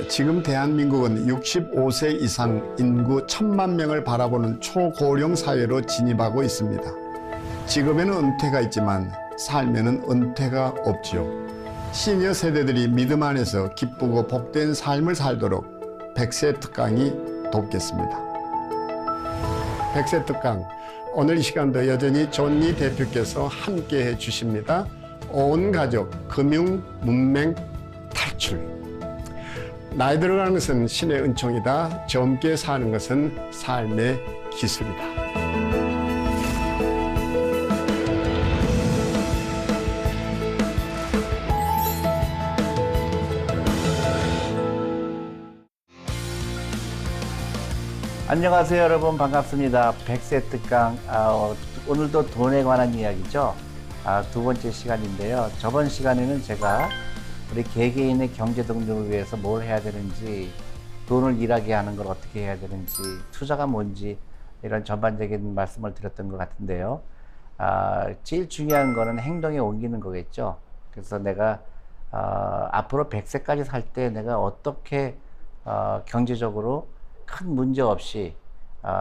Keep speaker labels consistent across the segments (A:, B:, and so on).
A: 지금 대한민국은 65세 이상 인구 1,000만 명을 바라보는 초고령 사회로 진입하고 있습니다. 직업에는 은퇴가 있지만 삶에는 은퇴가 없지요. 시니어 세대들이 믿음 안에서 기쁘고 복된 삶을 살도록 백세 특강이 돕겠습니다. 백세 특강, 오늘 이 시간도 여전히 존니 대표께서 함께 해주십니다. 온 가족 금융 문맹 탈출. 나이 들어가는 것은 신의 은총이다. 젊게 사는 것은 삶의 기술이다.
B: 안녕하세요 여러분, 반갑습니다. 백세 특강, 오늘도 돈에 관한 이야기죠. 두 번째 시간인데요. 저번 시간에는 제가 우리 개개인의 경제 동력을 위해서 뭘 해야 되는지, 돈을 일하게 하는 걸 어떻게 해야 되는지, 투자가 뭔지 이런 전반적인 말씀을 드렸던 것 같은데요. 제일 중요한 거는 행동에 옮기는 거겠죠. 그래서 내가 앞으로 100세까지 살 때 내가 어떻게 경제적으로 큰 문제 없이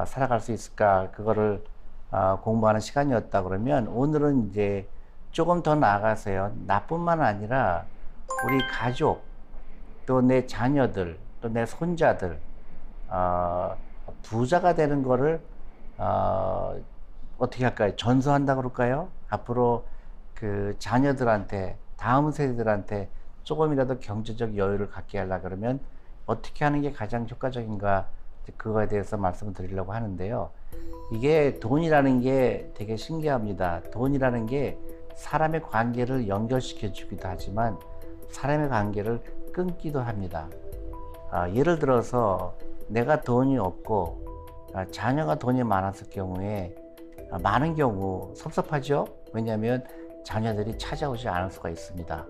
B: 살아갈 수 있을까, 그거를 공부하는 시간이었다 그러면, 오늘은 이제 조금 더 나아가서요, 나뿐만 아니라 우리 가족, 또 내 자녀들, 또 내 손자들, 부자가 되는 거를 어떻게 할까요? 전수한다 그럴까요? 앞으로 그 자녀들한테, 다음 세대들한테 조금이라도 경제적 여유를 갖게 하려 그러면 어떻게 하는 게 가장 효과적인가, 그거에 대해서 말씀을 드리려고 하는데요. 이게 돈이라는 게 되게 신기합니다. 돈이라는 게 사람의 관계를 연결시켜 주기도 하지만 사람의 관계를 끊기도 합니다. 예를 들어서 내가 돈이 없고 자녀가 돈이 많았을 경우에 많은 경우 섭섭하죠? 왜냐하면 자녀들이 찾아오지 않을 수가 있습니다.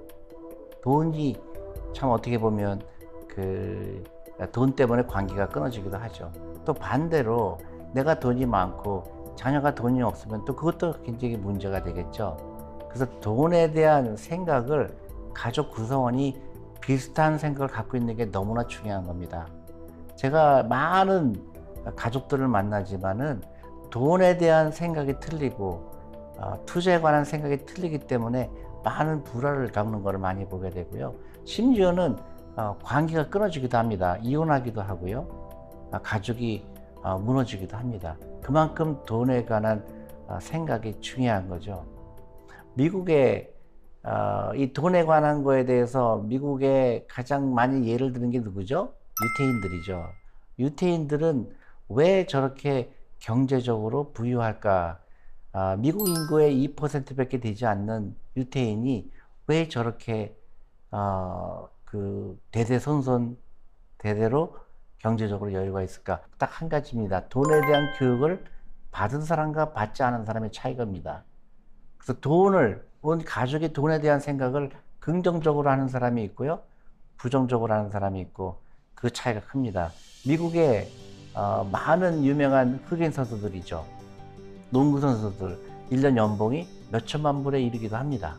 B: 돈이 참 어떻게 보면 돈 때문에 관계가 끊어지기도 하죠. 또 반대로 내가 돈이 많고 자녀가 돈이 없으면 또 그것도 굉장히 문제가 되겠죠. 그래서 돈에 대한 생각을 가족 구성원이 비슷한 생각을 갖고 있는 게 너무나 중요한 겁니다. 제가 많은 가족들을 만나지만은 돈에 대한 생각이 틀리고 투자에 관한 생각이 틀리기 때문에 많은 불화를 겪는 것을 많이 보게 되고요. 심지어는 관계가 끊어지기도 합니다. 이혼하기도 하고요. 가족이 무너지기도 합니다. 그만큼 돈에 관한 생각이 중요한 거죠. 미국의 이 돈에 관한 거에 대해서 미국에 가장 많이 예를 드는 게 누구죠? 유태인들이죠. 유태인들은 왜 저렇게 경제적으로 부유할까? 미국 인구의 2%밖에 되지 않는 유태인이 왜 저렇게 대대손손 대대로 경제적으로 여유가 있을까? 딱 한 가지입니다. 돈에 대한 교육을 받은 사람과 받지 않은 사람의 차이입니다. 그래서 온 가족이 돈에 대한 생각을 긍정적으로 하는 사람이 있고요, 부정적으로 하는 사람이 있고, 그 차이가 큽니다. 미국에 많은 유명한 흑인 선수들이죠. 농구 선수들 1년 연봉이 몇 천만 불에 이르기도 합니다.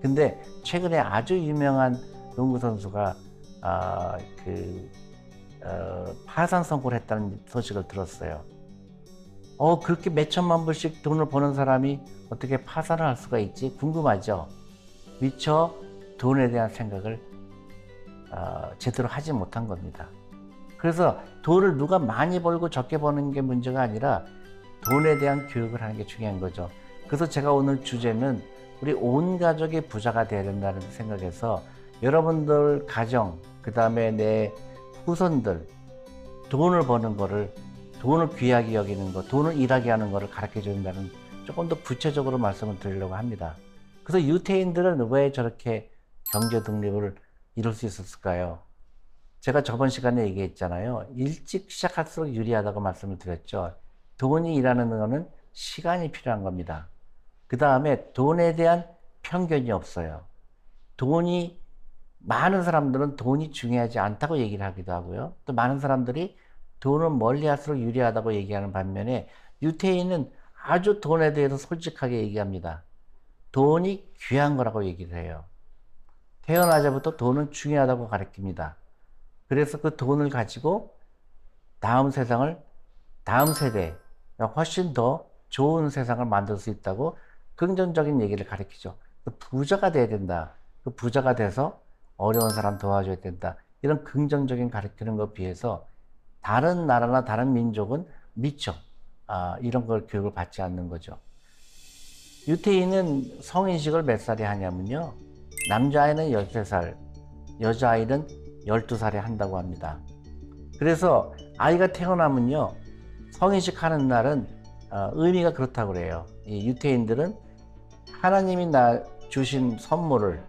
B: 근데 최근에 아주 유명한 농구 선수가 파산 선고를 했다는 소식을 들었어요. 그렇게 몇 천만 불씩 돈을 버는 사람이 어떻게 파산을 할 수가 있지? 궁금하죠? 미처 돈에 대한 생각을 제대로 하지 못한 겁니다. 그래서 돈을 누가 많이 벌고 적게 버는 게 문제가 아니라 돈에 대한 교육을 하는 게 중요한 거죠. 그래서 제가 오늘 주제는 우리 온 가족이 부자가 되어야 된다는 생각에서 여러분들 가정, 그 다음에 내 후손들, 돈을 버는 거를, 돈을 귀하게 여기는 거, 돈을 일하게 하는 거를 가르쳐 준다는, 조금 더 구체적으로 말씀을 드리려고 합니다. 그래서 유태인들은 왜 저렇게 경제 독립을 이룰 수 있었을까요? 제가 저번 시간에 얘기했잖아요. 일찍 시작할수록 유리하다고 말씀을 드렸죠. 돈이 일하는 거는 시간이 필요한 겁니다. 그 다음에 돈에 대한 편견이 없어요. 많은 사람들은 돈이 중요하지 않다고 얘기를 하기도 하고요. 또 많은 사람들이 돈을 멀리 할수록 유리하다고 얘기하는 반면에, 유태인은 아주 돈에 대해서 솔직하게 얘기합니다. 돈이 귀한 거라고 얘기를 해요. 태어나자부터 돈은 중요하다고 가르칩니다. 그래서 그 돈을 가지고 다음 세상을, 다음 세대, 훨씬 더 좋은 세상을 만들 수 있다고 긍정적인 얘기를 가르치죠. 부자가 돼야 된다. 그 부자가 돼서 어려운 사람 도와줘야 된다. 이런 긍정적인 가르치는 것에 비해서 다른 나라나 다른 민족은 미처 이런 걸 교육을 받지 않는 거죠. 유태인은 성인식을 몇 살에 하냐면요. 남자아이는 13살, 여자아이는 12살에 한다고 합니다. 그래서 아이가 태어나면요. 성인식 하는 날은 의미가 그렇다고 그래요. 이 유태인들은 하나님이 주신 선물을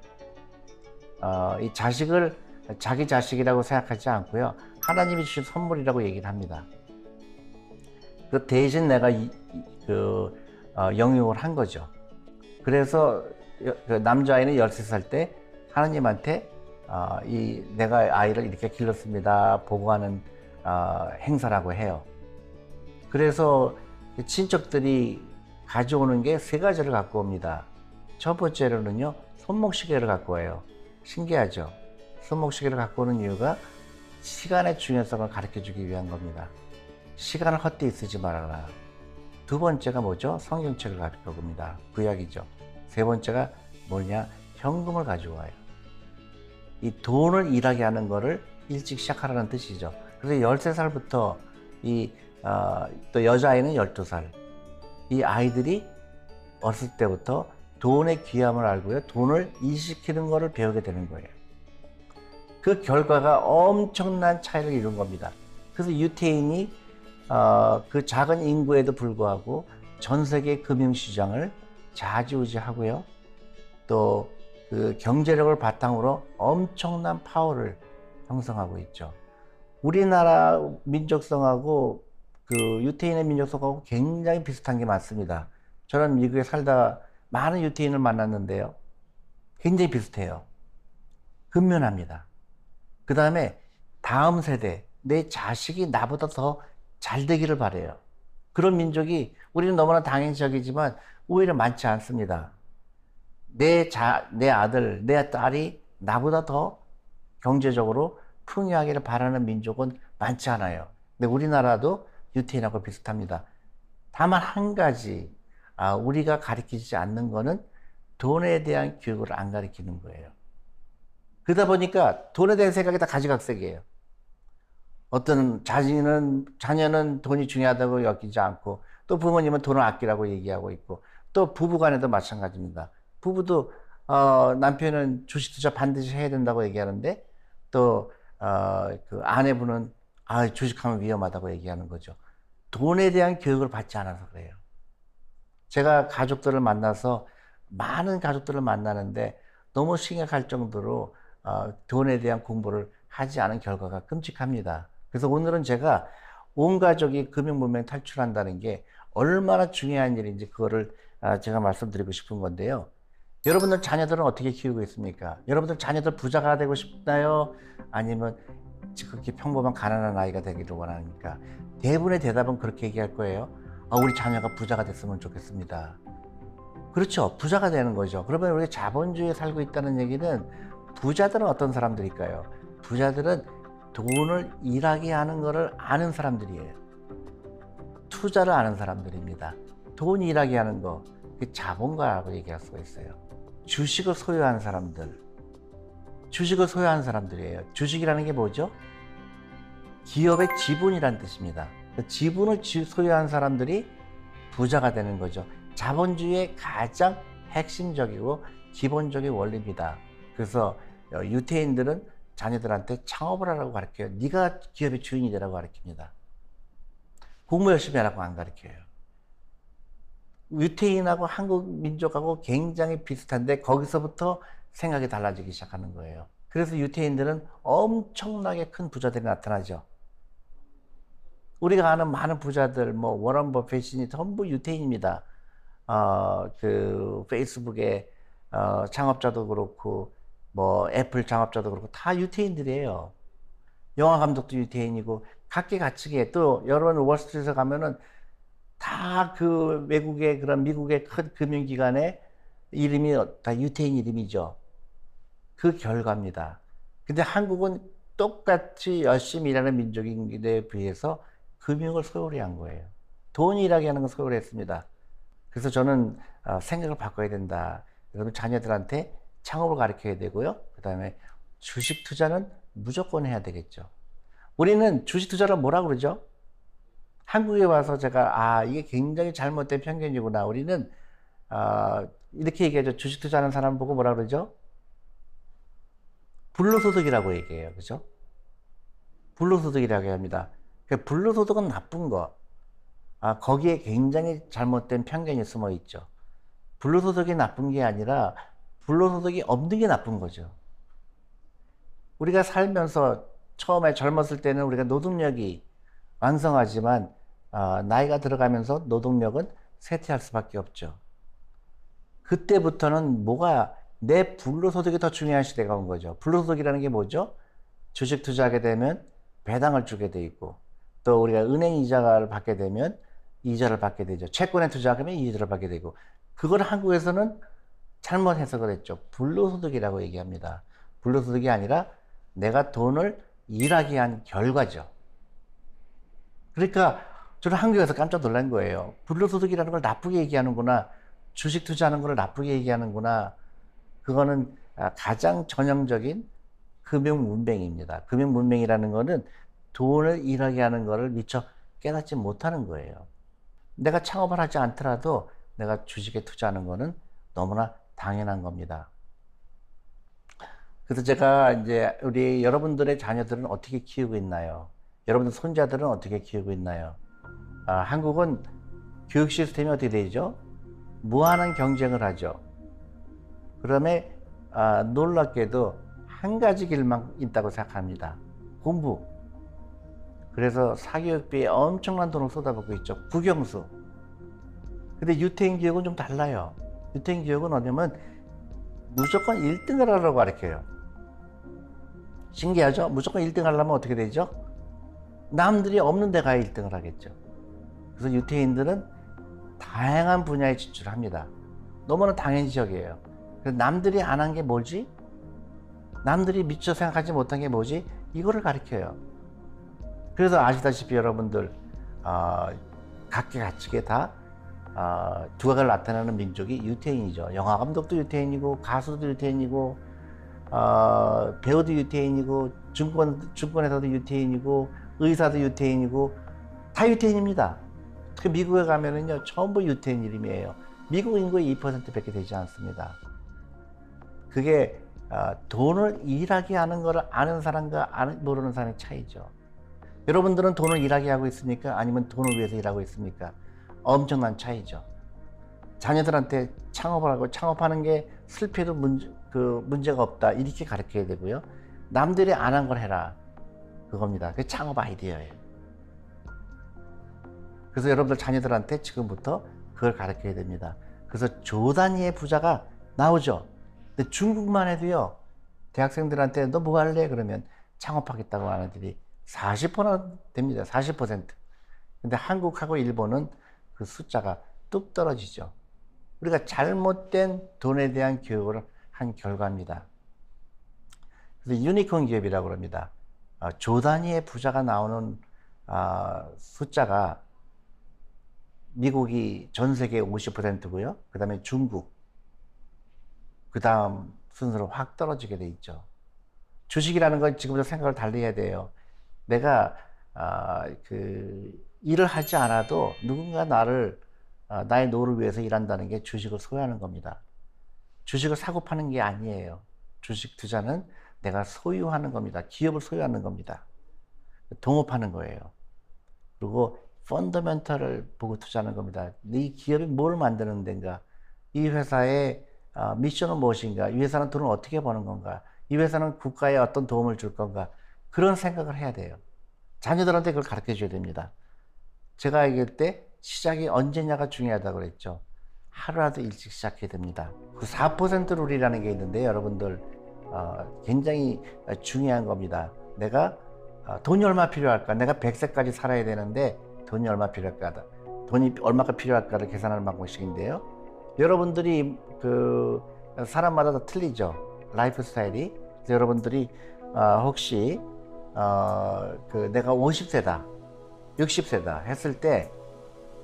B: 이 자식을 자기 자식이라고 생각하지 않고요. 하나님이 주신 선물이라고 얘기를 합니다. 그 대신 내가 영육을 한 거죠. 그래서 그 남자아이는 13살 때 하나님한테 내가 아이를 이렇게 길렀습니다. 보고하는 행사라고 해요. 그래서 친척들이 가져오는 게 세 가지를 갖고 옵니다. 첫 번째로는요, 손목시계를 갖고 와요. 신기하죠? 손목시계를 갖고 오는 이유가 시간의 중요성을 가르쳐 주기 위한 겁니다. 시간을 헛되이 쓰지 말아라. 두 번째가 뭐죠? 성경책을 가지고 옵니다. 구약이죠. 세 번째가 뭐냐? 현금을 가져와요. 이 돈을 일하게 하는 거를 일찍 시작하라는 뜻이죠. 그래서 13살부터 또 여자아이는 12살. 이 아이들이 어렸을 때부터 돈의 귀함을 알고요. 돈을 일시키는 거를 배우게 되는 거예요. 그 결과가 엄청난 차이를 이룬 겁니다. 그래서 유태인이 그 작은 인구에도 불구하고 전 세계 금융시장을 좌지우지하고요. 또 그 경제력을 바탕으로 엄청난 파워를 형성하고 있죠. 우리나라 민족성하고 그 유태인의 민족성하고 굉장히 비슷한 게 많습니다. 저는 미국에 살다 많은 유태인을 만났는데요. 굉장히 비슷해요. 근면합니다. 그 다음에 다음 세대, 내 자식이 나보다 더 잘 되기를 바라요. 그런 민족이 우리는 너무나 당연시하지만 오히려 많지 않습니다. 내 아들, 내 딸이 나보다 더 경제적으로 풍요하기를 바라는 민족은 많지 않아요. 근데 우리나라도 유태인하고 비슷합니다. 다만 한 가지, 우리가 가르치지 않는 거는 돈에 대한 교육을 안 가르치는 거예요. 그러다 보니까 돈에 대한 생각이 다 가지각색이에요. 어떤 자녀는 돈이 중요하다고 여기지 않고, 또 부모님은 돈을 아끼라고 얘기하고 있고, 또 부부 간에도 마찬가지입니다. 부부도 남편은 주식 투자 반드시 해야 된다고 얘기하는데, 또 그 아내분은 주식하면 위험하다고 얘기하는 거죠. 돈에 대한 교육을 받지 않아서 그래요. 제가 가족들을 만나서 많은 가족들을 만나는데 너무 심각할 정도로 돈에 대한 공부를 하지 않은 결과가 끔찍합니다. 그래서 오늘은 제가 온 가족이 금융문맹 탈출한다는 게 얼마나 중요한 일인지 그거를 제가 말씀드리고 싶은 건데요. 여러분들 자녀들은 어떻게 키우고 있습니까? 여러분들 자녀들 부자가 되고 싶나요? 아니면 그렇게 평범한 가난한 아이가 되기를 원합니까? 대부분의 대답은 그렇게 얘기할 거예요. 우리 자녀가 부자가 됐으면 좋겠습니다. 그렇죠. 부자가 되는 거죠. 그러면 우리가 자본주의에 살고 있다는 얘기는 부자들은 어떤 사람들일까요? 부자들은 돈을 일하게 하는 것을 아는 사람들이에요. 투자를 아는 사람들입니다. 돈 일하게 하는 거, 그 자본가라고 얘기할 수가 있어요. 주식을 소유한 사람들, 주식을 소유한 사람들이에요. 주식이라는 게 뭐죠? 기업의 지분이란 뜻입니다. 지분을 소유한 사람들이 부자가 되는 거죠. 자본주의의 가장 핵심적이고 기본적인 원리입니다. 그래서 유태인들은 자녀들한테 창업을 하라고 가르쳐요. 네가 기업의 주인이 되라고 가르칩니다. 공부 열심히 하라고 안 가르쳐요. 유태인하고 한국 민족하고 굉장히 비슷한데 거기서부터 생각이 달라지기 시작하는 거예요. 그래서 유태인들은 엄청나게 큰 부자들이 나타나죠. 우리가 아는 많은 부자들, 워런 버핏이 전부 유태인입니다. 그 페이스북의 창업자도 그렇고, 애플 창업자도 그렇고 다 유태인들이에요. 영화 감독도 유태인이고 각계각층에 또 여러분 월스트리트에 가면은 다 그 외국의 그런 미국의 큰 금융기관의 이름이 다 유태인 이름이죠. 그 결과입니다. 근데 한국은 똑같이 열심히 일하는 민족인데 비해서 금융을 소홀히 한 거예요. 돈이 일하게 하는 건 소홀히 했습니다. 그래서 저는 생각을 바꿔야 된다. 여러분 자녀들한테 창업을 가르쳐야 되고요. 그 다음에 주식 투자는 무조건 해야 되겠죠. 우리는 주식 투자를 뭐라 그러죠? 한국에 와서 제가 이게 굉장히 잘못된 편견이구나. 우리는 이렇게 얘기하죠. 주식 투자하는 사람 보고 뭐라 그러죠? 불로소득이라고 얘기해요. 그죠? 불로소득이라고 합니다. 불로소득은 나쁜 거. 거기에 굉장히 잘못된 편견이 숨어 있죠. 불로소득이 나쁜 게 아니라 불로소득이 없는 게 나쁜 거죠. 우리가 살면서 처음에 젊었을 때는 우리가 노동력이 왕성하지만 나이가 들어가면서 노동력은 쇠퇴할 수밖에 없죠. 그때부터는 내 불로소득이 더 중요한 시대가 온 거죠. 불로소득이라는 게 뭐죠? 주식 투자하게 되면 배당을 주게 돼 있고, 또 우리가 은행 이자를 받게 되면 이자를 받게 되죠. 채권에 투자하면 이자를 받게 되고, 그걸 한국에서는 잘못 해석을 했죠. 불로소득이라고 얘기합니다. 불로소득이 아니라 내가 돈을 일하게 한 결과죠. 그러니까 저는 한국에서 깜짝 놀란 거예요. 불로소득이라는 걸 나쁘게 얘기하는구나. 주식 투자하는 걸 나쁘게 얘기하는구나. 그거는 가장 전형적인 금융 문맹입니다. 금융 문맹이라는 거는 돈을 일하게 하는 거를 미처 깨닫지 못하는 거예요. 내가 창업을 하지 않더라도 내가 주식에 투자하는 거는 너무나 당연한 겁니다. 그래서 제가 이제 우리 여러분들의 자녀들은 어떻게 키우고 있나요? 여러분들 손자들은 어떻게 키우고 있나요? 한국은 교육 시스템이 어떻게 되죠? 무한한 경쟁을 하죠. 그다음에 놀랍게도 한 가지 길만 있다고 생각합니다. 공부. 그래서 사교육비에 엄청난 돈을 쏟아붓고 있죠. 국영수. 근데 유태인 교육은 좀 달라요. 유태인 교육은 뭐냐면 무조건 1등을 하라고 가르쳐요. 신기하죠? 무조건 1등 하려면 어떻게 되죠? 남들이 없는 데 가야 1등을 하겠죠. 그래서 유태인들은 다양한 분야에 진출합니다. 너무나 당연시적이에요. 남들이 안 한 게 뭐지? 남들이 미처 생각하지 못한 게 뭐지? 이거를 가르쳐요. 그래서 아시다시피 여러분들 각계각층에 다 두각을 나타내는 민족이 유태인이죠. 영화 감독도 유태인이고, 가수도 유태인이고, 배우도 유태인이고, 증권회사도 유태인이고, 의사도 유태인이고, 다 유태인입니다. 특히 미국에 가면은요, 전부 유태인 이름이에요. 미국 인구의 2%밖에 되지 않습니다. 그게 돈을 일하게 하는 것을 아는 사람과 모르는 사람의 차이죠. 여러분들은 돈을 일하게 하고 있습니까? 아니면 돈을 위해서 일하고 있습니까? 엄청난 차이죠. 자녀들한테 창업을 하고, 창업하는 게 실패도 문제가 없다, 이렇게 가르쳐야 되고요. 남들이 안 한 걸 해라, 그겁니다. 그게 창업 아이디어예요. 그래서 여러분들 자녀들한테 지금부터 그걸 가르쳐야 됩니다. 그래서 조 단위의 부자가 나오죠. 근데 중국만 해도요, 대학생들한테 너 뭐 할래? 그러면 창업하겠다고 하는 애들이 40%나 됩니다. 40%. 근데 한국하고 일본은 그 숫자가 뚝 떨어지죠. 우리가 잘못된 돈에 대한 교육을 한 결과입니다. 그래서 유니콘 기업이라고 합니다. 조 단위의 부자가 나오는 숫자가 미국이 전 세계 50%고요. 그 다음에 중국, 그 다음 순서로 확 떨어지게 돼 있죠. 주식이라는 건 지금부터 생각을 달리 해야 돼요. 내가 일을 하지 않아도 누군가 나의 노를 위해서 일한다는 게 주식을 소유하는 겁니다. 주식을 사고 파는 게 아니에요. 주식 투자는 내가 소유하는 겁니다. 기업을 소유하는 겁니다. 동업하는 거예요. 그리고 펀더멘털을 보고 투자하는 겁니다. 이 기업이 뭘 만드는 데인가? 이 회사의 미션은 무엇인가? 이 회사는 돈을 어떻게 버는 건가? 이 회사는 국가에 어떤 도움을 줄 건가? 그런 생각을 해야 돼요. 자녀들한테 그걸 가르쳐 줘야 됩니다. 제가 얘기할 때 시작이 언제냐가 중요하다고 그랬죠. 하루라도 일찍 시작해야 됩니다. 그 4% 룰이라는 게 있는데 여러분들 굉장히 중요한 겁니다. 내가 돈이 얼마 필요할까? 내가 100세까지 살아야 되는데 돈이 얼마 필요할까? 돈이 얼마가 필요할까를 계산하는 방법식인데요. 여러분들이 사람마다 다 틀리죠. 라이프 스타일이. 그래서 여러분들이 혹시 내가 50세다, 60세다 했을 때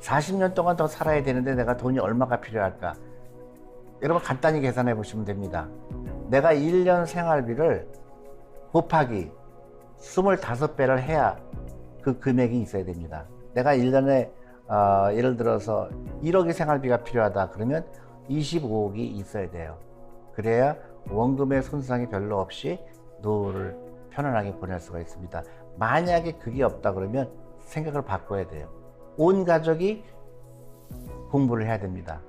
B: 40년 동안 더 살아야 되는데 내가 돈이 얼마가 필요할까? 여러분 간단히 계산해 보시면 됩니다. 내가 1년 생활비를 곱하기 25배를 해야 그 금액이 있어야 됩니다. 내가 1년에 예를 들어서 1억의 생활비가 필요하다 그러면 25억이 있어야 돼요. 그래야 원금의 손상이 별로 없이 노후를 편안하게 보낼 수가 있습니다. 만약에 그게 없다 그러면 생각을 바꿔야 돼요. 온 가족이 공부를 해야 됩니다.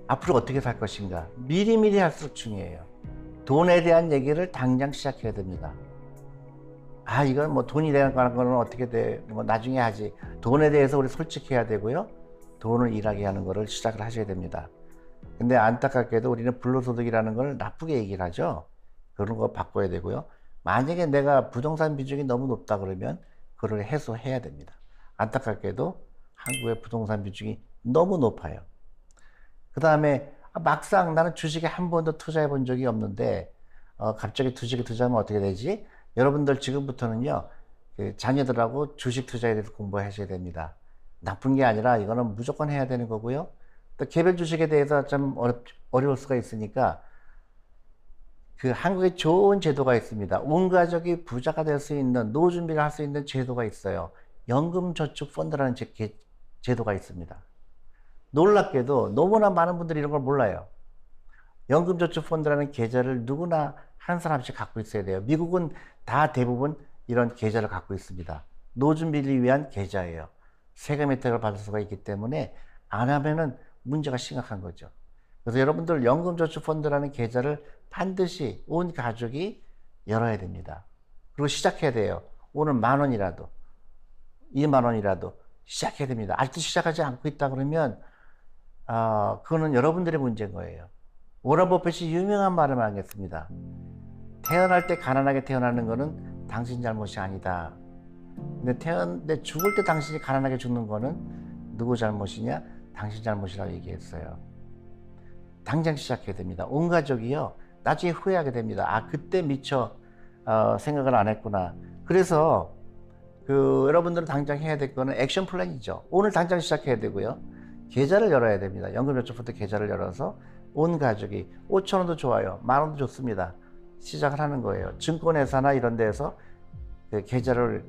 B: 앞으로 어떻게 살 것인가 미리미리 할수록 중요해요. 돈에 대한 얘기를 당장 시작해야 됩니다. 이건 뭐 돈이 되는 거는 어떻게 돼? 뭐 나중에 하지. 돈에 대해서 우리 솔직해야 되고요. 돈을 일하게 하는 거를 시작을 하셔야 됩니다. 근데 안타깝게도 우리는 불로소득이라는 걸 나쁘게 얘기를 하죠. 그런 거 바꿔야 되고요. 만약에 내가 부동산 비중이 너무 높다 그러면 그걸 해소해야 됩니다. 안타깝게도 한국의 부동산 비중이 너무 높아요. 그 다음에 막상 나는 주식에 한 번도 투자해 본 적이 없는데 갑자기 주식에 투자하면 어떻게 되지? 여러분들 지금부터는요, 자녀들하고 주식 투자에 대해서 공부하셔야 됩니다. 나쁜 게 아니라 이거는 무조건 해야 되는 거고요. 또 개별 주식에 대해서 좀 어려울 수가 있으니까 한국에 좋은 제도가 있습니다. 온 가족이 부자가 될 수 있는 노후 준비를 할 수 있는 제도가 있어요. 연금저축펀드라는 제도가 있습니다. 놀랍게도 너무나 많은 분들이 이런 걸 몰라요. 연금저축펀드라는 계좌를 누구나 한 사람씩 갖고 있어야 돼요. 미국은 다 대부분 이런 계좌를 갖고 있습니다. 노후 준비를 위한 계좌예요. 세금 혜택을 받을 수가 있기 때문에 안 하면은 문제가 심각한 거죠. 그래서 여러분들 연금저축펀드라는 계좌를 반드시 온 가족이 열어야 됩니다. 그리고 시작해야 돼요. 오늘 10,000원이라도 20,000원이라도 시작해야 됩니다. 아직도 시작하지 않고 있다 그러면 그거는 여러분들의 문제인 거예요. 워런 버핏이 유명한 말을 하겠습니다. 태어날 때 가난하게 태어나는 거는 당신 잘못이 아니다. 근데 죽을 때 당신이 가난하게 죽는 거는 누구 잘못이냐? 당신 잘못이라고 얘기했어요. 당장 시작해야 됩니다. 온 가족이요, 나중에 후회하게 됩니다. 그때 미처 생각을 안 했구나. 그래서 여러분들은 당장 해야 될 거는 액션 플랜이죠. 오늘 당장 시작해야 되고요. 계좌를 열어야 됩니다. 연금저축펀드 계좌를 열어서 온 가족이 5,000원도 좋아요. 10,000원도 좋습니다. 시작을 하는 거예요. 증권회사나 이런 데서 계좌를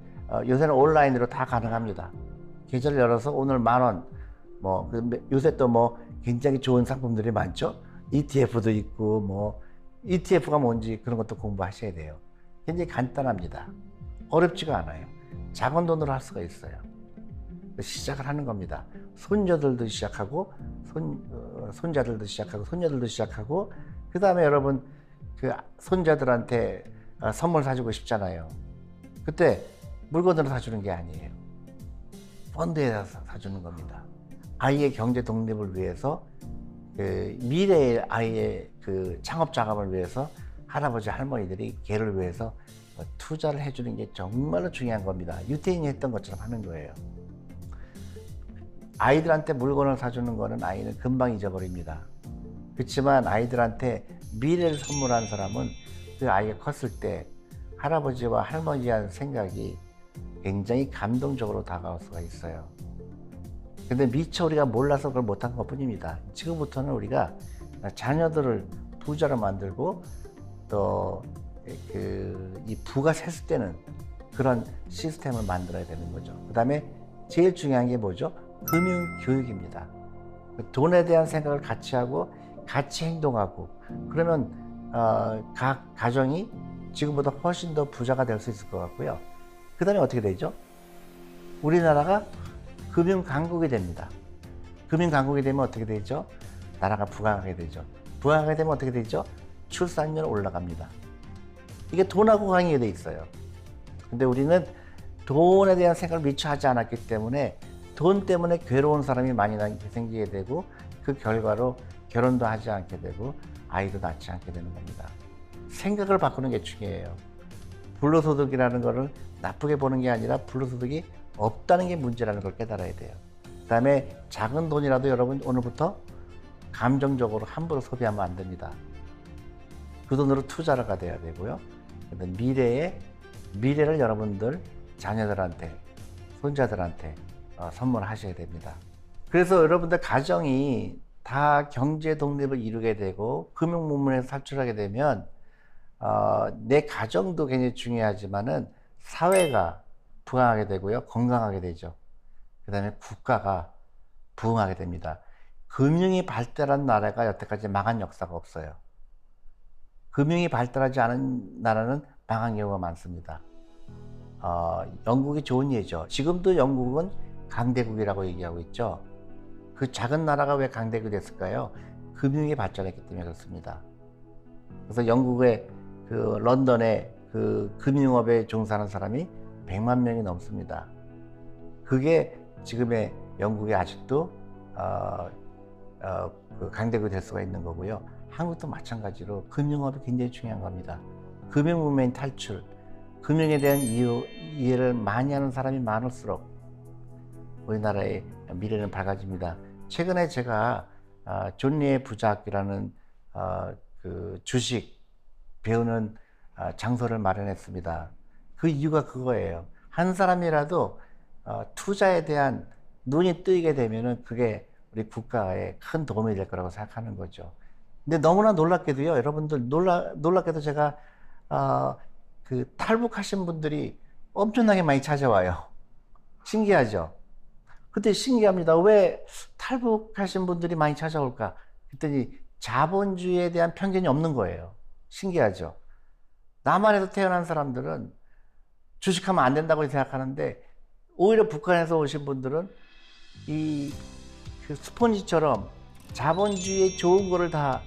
B: 요새는 온라인으로 다 가능합니다. 계좌를 열어서 오늘 10,000원, 요새 또 굉장히 좋은 상품들이 많죠. ETF도 있고 ETF가 뭔지 그런 것도 공부하셔야 돼요. 굉장히 간단합니다. 어렵지가 않아요. 작은 돈으로 할 수가 있어요. 시작을 하는 겁니다. 손자들도 시작하고 손자들도 시작하고 손녀들도 시작하고 그 다음에 여러분 손자들한테 선물 사주고 싶잖아요. 그때 물건으로 사주는 게 아니에요. 펀드에서 사주는 겁니다. 아이의 경제 독립을 위해서 미래의 아이의 창업 자금을 위해서 할아버지 할머니들이 걔를 위해서 투자를 해주는 게 정말로 중요한 겁니다. 유태인이 했던 것처럼 하는 거예요. 아이들한테 물건을 사주는 거는 아이는 금방 잊어버립니다. 그렇지만 아이들한테 미래를 선물한 사람은 그 아이가 컸을 때 할아버지와 할머니에 대한 생각이 굉장히 감동적으로 다가올 수가 있어요. 근데 미처 우리가 몰라서 그걸 못한 것 뿐입니다. 지금부터는 우리가 자녀들을 부자로 만들고 또 이 부가 샜을 그런 시스템을 만들어야 되는 거죠. 그 다음에 제일 중요한 게 뭐죠? 금융교육입니다. 돈에 대한 생각을 같이 하고 같이 행동하고 그러면 각 가정이 지금보다 훨씬 더 부자가 될 수 있을 것 같고요. 그 다음에 어떻게 되죠? 우리나라가 금융강국이 됩니다. 금융강국이 되면 어떻게 되죠? 나라가 부강하게 되죠. 부강하게 되면 어떻게 되죠? 출산율 올라갑니다. 이게 돈하고 관계가 돼 있어요. 근데 우리는 돈에 대한 생각을 미처 하지 않았기 때문에 돈 때문에 괴로운 사람이 많이 생기게 되고 그 결과로 결혼도 하지 않게 되고 아이도 낳지 않게 되는 겁니다. 생각을 바꾸는 게 중요해요. 불로소득이라는 거를 나쁘게 보는 게 아니라 불로소득이 없다는 게 문제라는 걸 깨달아야 돼요. 그 다음에 작은 돈이라도 여러분 오늘부터 감정적으로 함부로 소비하면 안 됩니다. 그 돈으로 투자가 돼야 되고요. 미래에 미래를 여러분들 자녀들한테, 손자들한테 선물하셔야 됩니다. 그래서 여러분들 가정이 다 경제 독립을 이루게 되고 금융 문문에서 탈출하게 되면 내 가정도 굉장히 중요하지만은 사회가 부강하게 되고요, 건강하게 되죠. 그 다음에 국가가 부흥하게 됩니다. 금융이 발달한 나라가 여태까지 망한 역사가 없어요. 금융이 발달하지 않은 나라는 망한 경우가 많습니다. 영국이 좋은 예죠. 지금도 영국은 강대국이라고 얘기하고 있죠. 그 작은 나라가 왜 강대국이 됐을까요? 금융이 발전했기 때문에 그렇습니다. 그래서 영국의 그 런던의 그 금융업에 종사하는 사람이 100만 명이 넘습니다. 그게 지금의 영국이 아직도 그 강대국이 될 수가 있는 거고요. 한국도 마찬가지로 금융업이 굉장히 중요한 겁니다. 금융 문명 탈출, 금융에 대한 이해를 많이 하는 사람이 많을수록 우리나라의 미래는 밝아집니다. 최근에 제가 존 리의 부자학교라는 그 주식 배우는 장소를 마련했습니다. 그 이유가 그거예요. 한 사람이라도 투자에 대한 눈이 뜨이게 되면은 그게 우리 국가에 큰 도움이 될 거라고 생각하는 거죠. 근데 너무나 놀랍게도요, 여러분들 놀랍게도 제가 그 탈북하신 분들이 엄청나게 많이 찾아와요. 신기하죠? 그때 신기합니다. 왜 탈북하신 분들이 많이 찾아올까? 그랬더니 자본주의에 대한 편견이 없는 거예요. 신기하죠? 남한에서 태어난 사람들은 주식하면 안 된다고 생각하는데 오히려 북한에서 오신 분들은 그 스폰지처럼 자본주의의 좋은 거를 다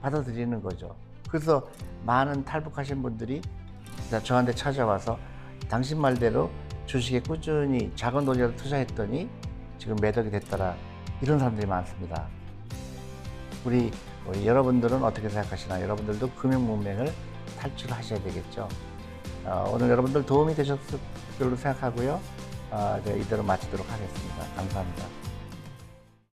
B: 받아들이는 거죠. 그래서 많은 탈북하신 분들이 저한테 찾아와서 당신 말대로 주식에 꾸준히 작은 돈이라도 투자했더니 지금 매덕이 됐더라, 이런 사람들이 많습니다. 우리 여러분들은 어떻게 생각하시나요? 여러분들도 금융 문맹을 탈출하셔야 되겠죠. 오늘 여러분들 도움이 되셨을 걸로 생각하고요. 이대로 마치도록 하겠습니다. 감사합니다.